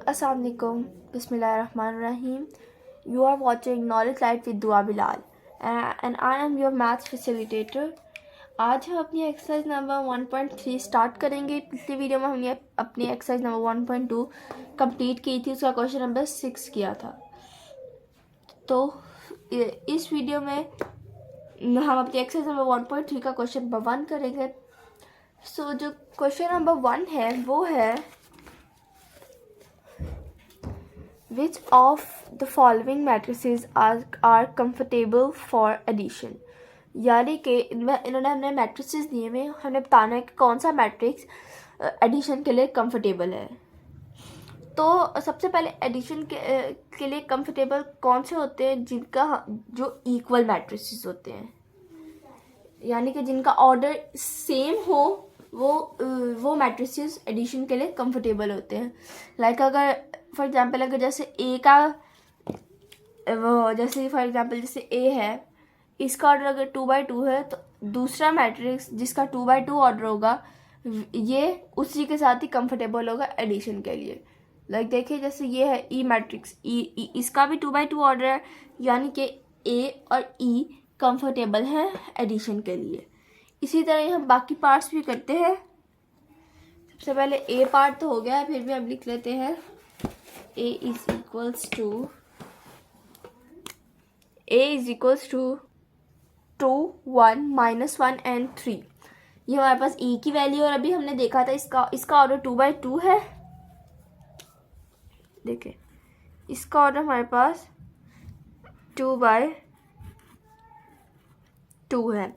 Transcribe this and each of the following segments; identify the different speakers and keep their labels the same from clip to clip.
Speaker 1: Assalamualaikum. Bismillahirrahmanirrahim. You are watching Knowledge Light with Dua Bilal and I am your maths facilitator. आज हम अपनी exercise number 1.3 start करेंगे। पिछली video में हमने अपनी एक्सरसाइज नंबर 1.2 कंप्लीट की थी, उसका क्वेश्चन नंबर 6 किया था। तो इस वीडियो में हम अपनी एक्सरसाइज नंबर 1.3 का क्वेश्चन नंबर 1 करेंगे। सो जो क्वेश्चन नंबर 1 है वो है Which of the following matrices are comfortable for addition? यानी कि इन्होंने हमें मैट्रिसेस दिए हुए, हमें बताना है कि कौन सा मैट्रिक्स एडिशन के लिए कंफर्टेबल है। तो सबसे पहले एडिशन के लिए कंफर्टेबल कौन से होते हैं? जिनका जो इक्वल मैट्रिसेस होते हैं, यानी कि जिनका ऑर्डर सेम हो, वो मैट्रिसेस एडिशन के लिए कंफर्टेबल होते हैं। लाइक अगर फॉर एग्जांपल अगर जैसे ए का वो जैसे फॉर एग्जांपल जैसे ए है, इसका ऑर्डर अगर 2/2 है तो दूसरा मैट्रिक्स जिसका 2/2 ऑर्डर होगा ये उसी के साथ ही कंफर्टेबल होगा एडिशन के लिए। लाइक देखिए जैसे ये है ई मैट्रिक्स, इसका भी 2/2 ऑर्डर है, यानी कि ए और ई कंफर्टेबल हैं एडिशन के लिए। इसी तरह हम बाकी पार्ट्स भी करते हैं। सबसे पहले ए पार्ट तो हो गया है, फिर भी हम लिख लेते हैं A is equals to 2, 1, -1 and 3। ये हमारे पास E की वैल्यू, और अभी हमने देखा था इसका ऑर्डर 2/2 है। देखिए इसका ऑर्डर हमारे पास 2/2 है।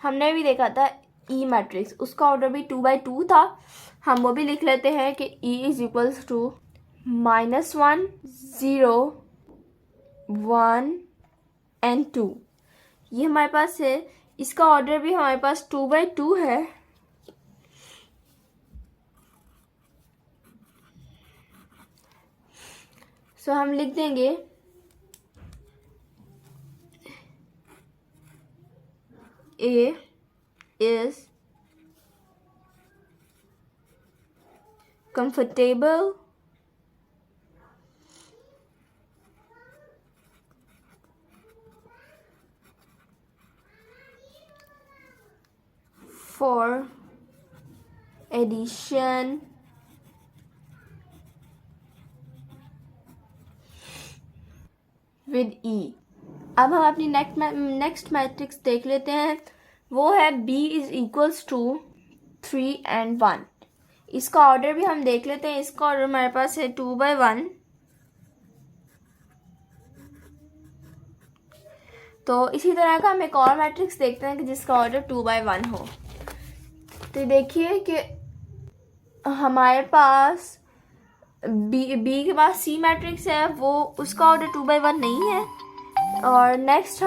Speaker 1: हमने भी देखा था E मैट्रिक्स, उसका ऑर्डर भी 2/2 था। हम वो भी लिख लेते हैं कि E is equals to -1, 0, 1 and 2। ये हमारे पास है। इसका ऑर्डर भी हमारे पास 2/2 है। सो हम लिख देंगे A is comfortable for addition with E। अब हम अपनी नेक्स्ट मैट्रिक्स देख लेते हैं। वो है B is equals to 3 and 1। इसका ऑर्डर भी हम देख लेते हैं। इसका ऑर्डर हमारे पास है 2/1। तो इसी तरह का हम एक और मैट्रिक्स देखते हैं कि जिसका ऑर्डर 2/1 हो। तो देखिए कि हमारे पास बी के पास सी मैट्रिक्स है, वो उसका ऑर्डर 2/1 नहीं है। और नेक्स्ट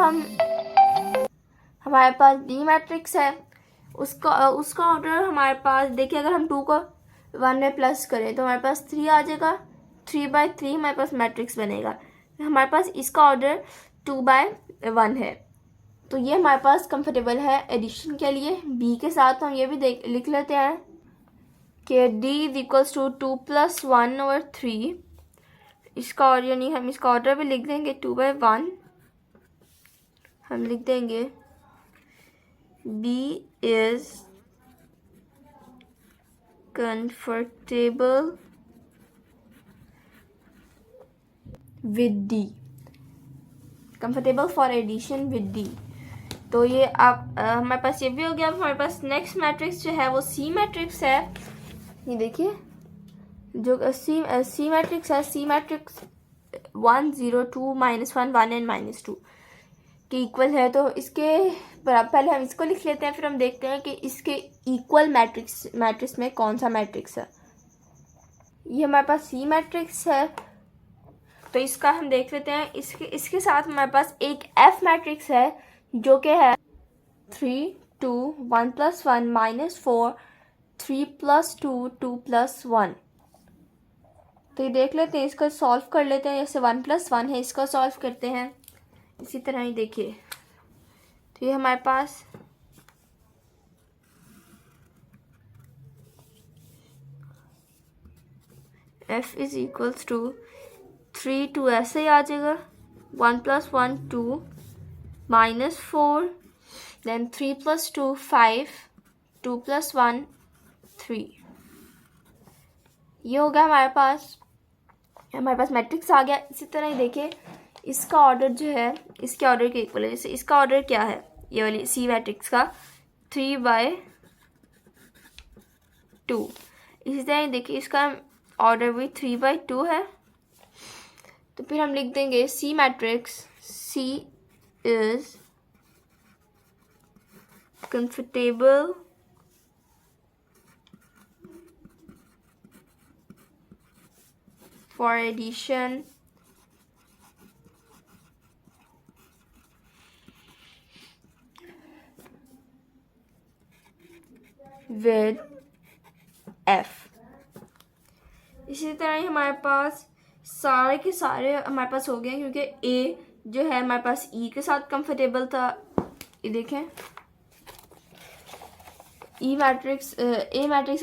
Speaker 1: हमारे पास डी मैट्रिक्स है, उसका ऑर्डर हमारे पास देखिए अगर हम 2 को 1 में प्लस करें तो हमारे पास 3 आ जाएगा। 3/3 हमारे पास मैट्रिक्स बनेगा। हमारे पास इसका ऑर्डर 2/1 है। तो ये हमारे पास कंफर्टेबल है एडिशन के लिए। बी के साथ हम ये भी लिख लेते हैं कि D इज इक्वल्स टू 2 + 1/3। इसका ऑर्डर यानी हम इसका ऑर्डर भी लिख देंगे 2/1। हम लिख देंगे B is comfortable with D, comfortable for addition with D। तो ये आप हमारे पास ये भी हो गया। हमारे पास नेक्स्ट मैट्रिक्स जो है वो सी मैट्रिक्स है। ये देखिए जो सी मैट्रिक्स है, सी मैट्रिक्स 1, 0, 2, -1, 1 एंड -2 के इक्वल है। तो इसके पहले हम इसको लिख लेते हैं, फिर हम देखते हैं कि इसके इक्वल मैट्रिक्स में कौन सा मैट्रिक्स है। ये हमारे पास सी मैट्रिक्स है, तो इसका हम देख लेते हैं। इसके साथ हमारे पास एक एफ मैट्रिक्स है जो कि है 3, 2, 1 + 1 -4, 3 + 2, 2 + 1। तो ये देख लेते हैं, इसका सॉल्व कर लेते हैं। जैसे 1 + 1 है, इसका सॉल्व करते हैं। इसी तरह ही देखिए, तो ये हमारे पास एफ इज इक्वल्स टू 3 2 ऐसे ही आ जाएगा, 1 + 1 2 -4, देन 3 + 2 5, 2 + 1 3। ये हो गया हमारे पास मैट्रिक्स आ गया। इसी तरह ही देखिए इसका ऑर्डर जो है इसके ऑर्डर के इक्वल है। जैसे इसका ऑर्डर क्या है, ये वाली सी मैट्रिक्स का 3/2। इसी तरह देखिए इसका ऑर्डर भी 3/2 है। तो फिर हम लिख देंगे C matrix C is comfortable for addition with F। इसी तरह ही हमारे पास सारे के सारे हमारे पास हो गए, क्योंकि A जो है हमारे पास E के साथ कंफर्टेबल था। ये देखें A मैट्रिक्स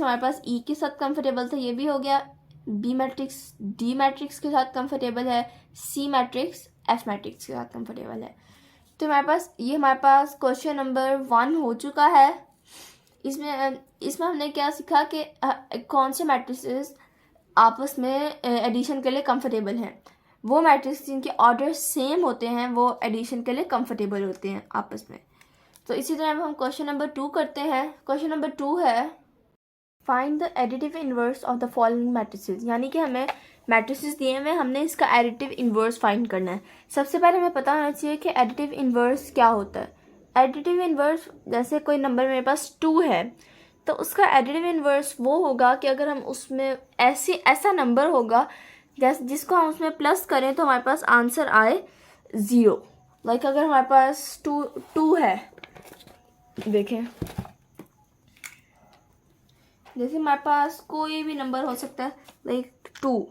Speaker 1: हमारे पास E के साथ कंफर्टेबल था, ये भी हो गया। B मैट्रिक्स D मैट्रिक्स के साथ कंफर्टेबल है, C मैट्रिक्स F मैट्रिक्स के साथ कंफर्टेबल है। तो हमारे पास क्वेश्चन नंबर 1 हो चुका है। इसमें हमने क्या सीखा कि कौन से मैट्रिसेस आपस में एडिशन के लिए कंफर्टेबल हैं। वो मैट्रिक्स जिनके ऑर्डर सेम होते हैं वो एडिशन के लिए कंफर्टेबल होते हैं आपस में। तो इसी तरह हम क्वेश्चन नंबर 2 करते हैं। क्वेश्चन नंबर 2 है find the additive inverse of the following matrices. यानी कि हमें मैट्रिसेस दिए हुए, हमने इसका एडिटिव इन्वर्स फाइंड करना है। सबसे पहले हमें पता होना चाहिए कि एडिटिव इन्वर्स क्या होता है। एडिटिव इन्वर्स, जैसे कोई नंबर मेरे पास 2 है तो उसका एडिटिव इन्वर्स वो होगा कि अगर हम उसमें ऐसा नंबर होगा जैसे जिसको हम उसमें प्लस करें तो हमारे पास आंसर आए 0। लाइक अगर हमारे पास 2 है, देखें जैसे हमारे पास कोई भी नंबर हो सकता है लाइक 2,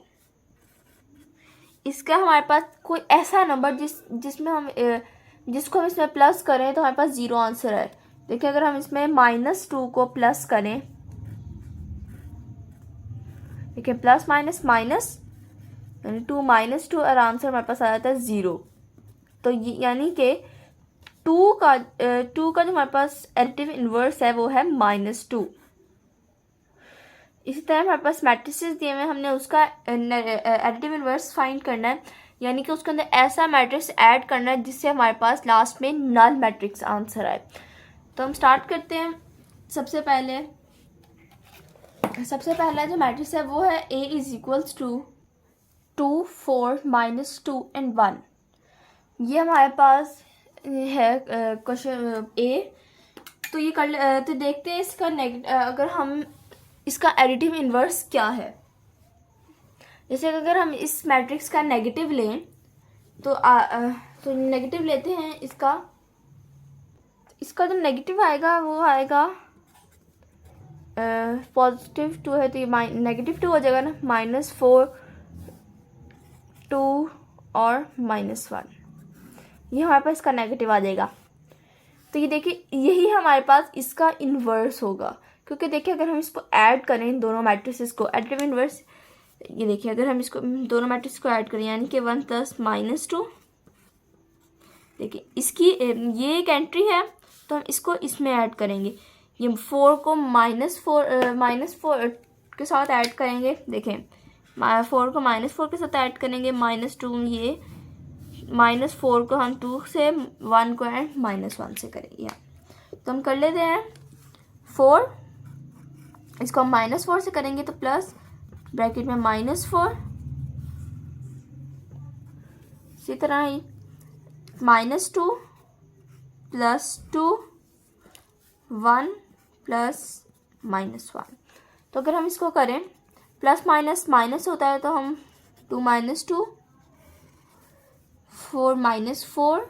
Speaker 1: इसका हमारे पास कोई ऐसा नंबर जिसको हम इसमें प्लस करें तो हमारे पास 0 आंसर है। देखिए अगर हम इसमें -2 को प्लस करें, देखिए प्लस माइनस माइनस यानी 2 - 2 और आंसर हमारे पास आ जाता है 0। तो यानी कि 2 का जो हमारे पास एडिटिव इन्वर्स है वो है -2। इसी तरह हमारे पास मैट्रिसेस दिए हुए, हमने उसका एडिटिव इन्वर्स फाइंड करना है, यानी कि उसके अंदर ऐसा मैट्रिक्स ऐड करना है जिससे हमारे पास लास्ट में नल मैट्रिक्स आंसर आए। तो हम स्टार्ट करते हैं। सबसे पहला जो मैट्रिक्स है वो है A is equals to 2 4 -2 and 1। ये हमारे पास है क्वेश्चन A। तो ये तो देखते हैं इसका अगर हम इसका एडिटिव इन्वर्स क्या है। जैसे अगर हम इस मैट्रिक्स का नेगेटिव लें तो नेगेटिव लेते हैं इसका जो नेगेटिव आएगा वो आएगा +2 है तो ये -2 हो जाएगा ना, -4 2 और -1, ये हमारे पास इसका नेगेटिव आ जाएगा। तो ये देखिए यही हमारे पास इसका इन्वर्स होगा, क्योंकि देखिए अगर हम इसको ऐड करें दोनों मैट्रिसेस को, एडिटिव इन्वर्स, ये देखिए अगर हम इसको दोनों मैट्रिक्स को ऐड करें यानी कि 1 + -2, देखिए इसकी ये एक एंट्री है तो हम इसको इसमें ऐड करेंगे। ये 4 को -4 के साथ ऐड करेंगे, देखें 4 को -4 के साथ ऐड करेंगे, -2 ये -4 को हम 2 से 1 को ऐड -1 से करेंगे। तो हम कर लेते हैं 4, इसको हम -4 से करेंगे तो प्लस ब्रैकेट में -4, इसी तरह ही -2 + 2 1 + -1। तो अगर हम इसको करें प्लस माइनस माइनस होता है तो हम 2 - 2 4 -4,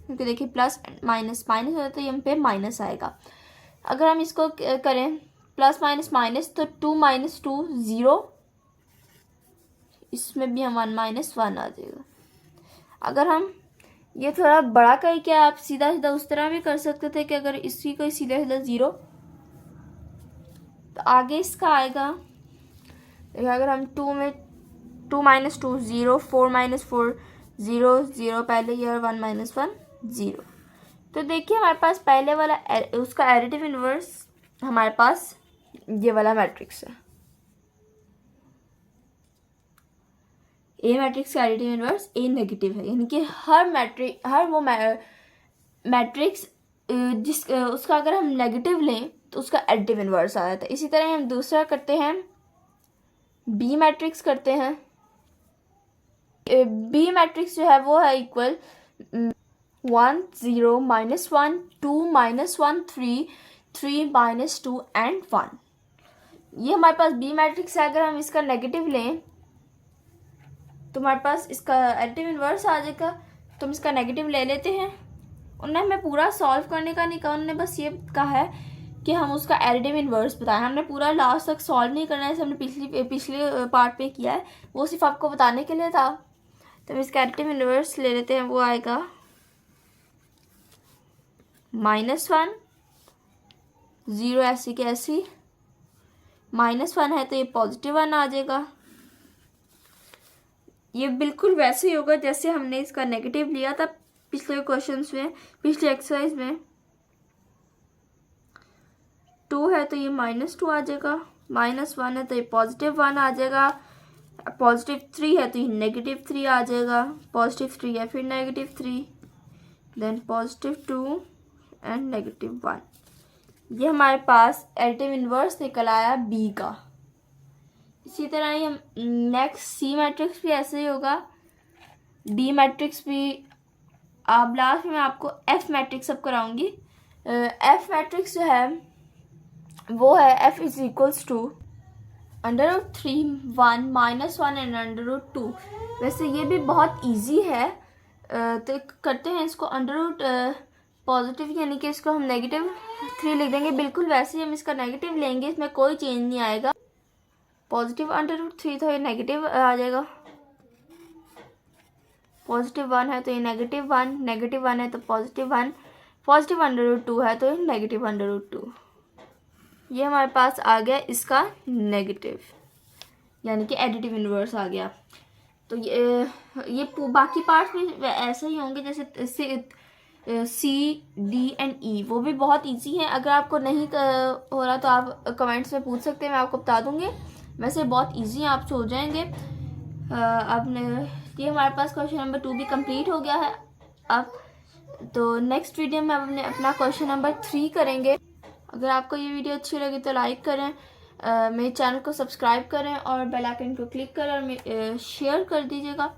Speaker 1: क्योंकि देखिए प्लस माइनस माइनस होता है तो यहाँ पे माइनस आएगा। अगर हम इसको करें प्लस माइनस माइनस तो 2 - 2 0, इसमें भी हम 1 - 1 आ जाएगा। अगर हम ये थोड़ा बड़ा करके आप सीधा सीधा उस तरह भी कर सकते थे कि अगर इसी को सीधा सीधा 0 तो आगे इसका आएगा देखिए अगर हम 2 में 2 माइनस 2 0, 4 माइनस 4 0 0 पहले ये, और 1 माइनस 1 0। तो देखिए हमारे पास पहले वाला उसका एडिटिव इन्वर्स हमारे पास ये वाला मैट्रिक्स है। ए मैट्रिक्स का एडिटिव इन्वर्स ए नेगेटिव है, यानी कि हर वो मैट्रिक्स जिस उसका अगर हम नेगेटिव लें तो उसका एडिटिव इन्वर्स आ जाता है। इसी तरह हम दूसरा करते हैं, बी मैट्रिक्स करते हैं। बी मैट्रिक्स जो है वो है equal 1 0 minus 1 2 minus 1 3 3 minus 2 and 1। ये हमारे पास बी मैट्रिक्स है। अगर हम इसका नेगेटिव लें तो हमारे पास इसका एडिटिव इन्वर्स आ जाएगा। तो हम इसका नेगेटिव ले लेते हैं। उन्होंने हमें पूरा सॉल्व करने का नहीं कहा, उन्होंने बस ये कहा है कि हम उसका एडिटिव इन्वर्स बताएं। हमने पूरा लास्ट तक सॉल्व नहीं करना है, जैसे हमने पिछले पार्ट पे किया है, वो सिर्फ आपको बताने के लिए था। तो हम इसका एडिटिव इन्वर्स ले लेते हैं, वो आएगा -1 0 ऐसी की ऐसी, -1 है तो ये +1 आ जाएगा। ये बिल्कुल वैसे ही होगा जैसे हमने इसका नेगेटिव लिया था पिछले क्वेश्चंस में, पिछले एक्सरसाइज में। 2 है तो ये -2 आ जाएगा, -1 है तो ये +1 आ जाएगा, +3 है तो ये -3 आ जाएगा, +3 है फिर -3, देन +2 एंड -1। ये हमारे पास एडिटिव इन्वर्स निकल आया बी का। इसी तरह ही हम नेक्स्ट सी मैट्रिक्स भी ऐसे ही होगा, डी मैट्रिक्स भी। अब लास्ट में मैं आपको एफ मैट्रिक्स अब कराऊंगी। एफ मैट्रिक्स जो है वो है F is equals to √3 1 -1 and √2। वैसे ये भी बहुत इजी है, तो करते हैं इसको पॉजिटिव, यानी कि इसको हम -3 लिख देंगे। बिल्कुल वैसे ही हम इसका नेगेटिव लेंगे, इसमें कोई चेंज नहीं आएगा। पॉजिटिव √3 तो ये नेगेटिव आ जाएगा, +1 है तो ये -1, -1 है तो +1, पॉजिटिव √2 है तो ये -√2। ये हमारे पास आ गया इसका नेगेटिव, यानी कि एडिटिव इन्वर्स आ गया। तो ये बाकी पार्ट्स भी ऐसे ही होंगे जैसे सी डी एंड ई, वो भी बहुत इजी है। अगर आपको नहीं हो रहा तो आप कमेंट्स में पूछ सकते हैं, मैं आपको बता दूंगी। वैसे बहुत इजी है, आपसे हो जाएंगे। आपने ये हमारे पास क्वेश्चन नंबर 2 भी कंप्लीट हो गया है। अब तो नेक्स्ट वीडियो में हमने अपना क्वेश्चन नंबर 3 करेंगे। अगर आपको ये वीडियो अच्छी लगी तो लाइक करें, मेरे चैनल को सब्सक्राइब करें और बेल आइकन को क्लिक करें और शेयर कर दीजिएगा।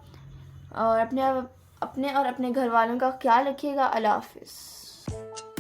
Speaker 1: और अपने और अपने घर वालों का ख्याल रखिएगा। अल्लाह हाफिज़।